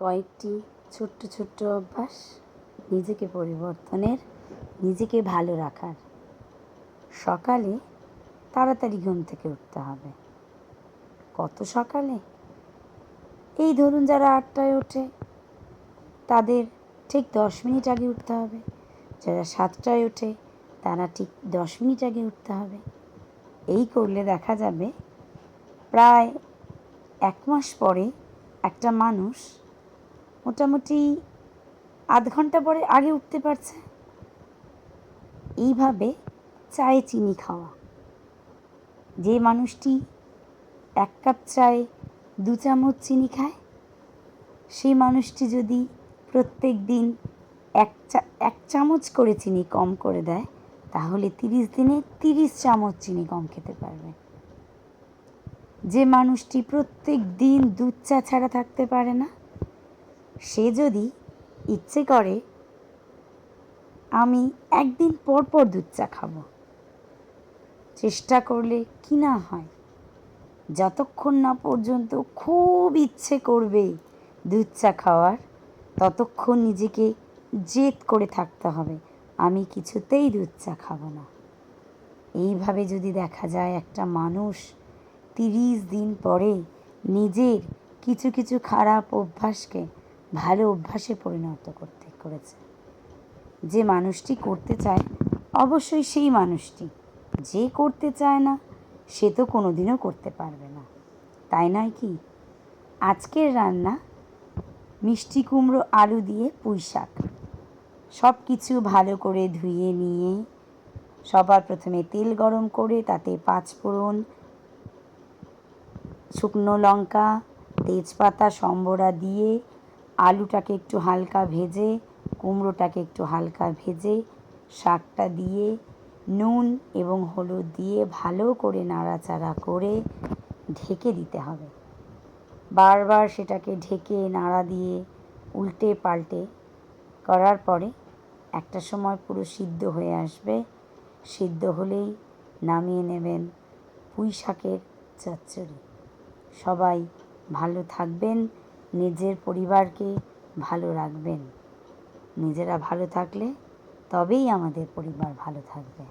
কয়েকটি ছোট্ট ছোট্ট অভ্যাস নিজেকে পরিবর্তনের, নিজেকে ভালো রাখার। সকালে তাড়াতাড়ি ঘুম থেকে উঠতে হবে। কত সকালে? এই ধরুন, যারা 8টায় ওঠে তাদের ঠিক 10 মিনিট আগে উঠতে হবে। যারা 7টায় ওঠে তারা ঠিক 10 মিনিট আগে উঠতে হবে। এই করলে দেখা যাবে প্রায় 1 মাস পরে একটা মানুষ মোটামুটি আধ ঘন্টা পরে আগে উঠতে পারছে। এইভাবে চায়ে চিনি খাওয়া। যে মানুষটি 1 কাপ চায়ে 2 চামচ চিনি খায়, সেই মানুষটি যদি প্রত্যেক দিন 1 চামচ করে চিনি কম করে দেয়, তাহলে 30 দিনে 30 চামচ চিনি কম খেতে পারবে। যে মানুষটি প্রত্যেক দিন দুধ চা ছাড়া থাকতে পারে না, সে যদি ইচ্ছে করে আমি একদিন পর পর দুধ চা খাবো, চেষ্টা করলে কি না হয়, যতক্ষণ না পর্যন্ত খুব ইচ্ছে করবে দুধ চা খাওয়ার, ততক্ষণ নিজেকে জেদ করে থাকতে হবে, আমি কিছুতেই দুধ চা খাবো না। এইভাবে যদি দেখা যায় একটা মানুষ 30 দিন পরে নিজের কিছু কিছু খারাপ অভ্যাসকে ভালো অভ্যাসে পরিণত করেছে। যে মানুষটি করতে চায় অবশ্যই সেই মানুষটি, যে করতে চায় না সে তো কোনোদিনও করতে পারবে না, তাই নয় কি? আজকের রান্না মিষ্টি কুমড়ো আলু দিয়ে পুঁই শাক। সব কিছু ভালো করে ধুয়ে নিয়ে সবার প্রথমে তেল গরম করে তাতে 5 ফোড়ন, শুকনো লঙ্কা, তেজপাতা, সম্বরা দিয়ে আলুটাকে একটু হালকা ভেজে, কুমড়োটাকে একটু হালকা ভেজে, শাকটা দিয়ে নুন এবং হলুদ দিয়ে ভালো করে নাড়াচাড়া করে ঢেকে দিতে হবে। বারবার সেটাকে ঢেকে নাড়া দিয়ে উল্টে পাল্টে করার পরে একটা সময় পুরো সিদ্ধ হয়ে আসবে। সিদ্ধ হলেই নামিয়ে নেবেন পুঁই শাকের চচ্চড়ি। সবাই ভালো থাকবেন, নিজের পরিবারকে ভালো রাখবেন। নিজেরা ভালো থাকলে তবেই আমাদের পরিবার ভালো থাকবে।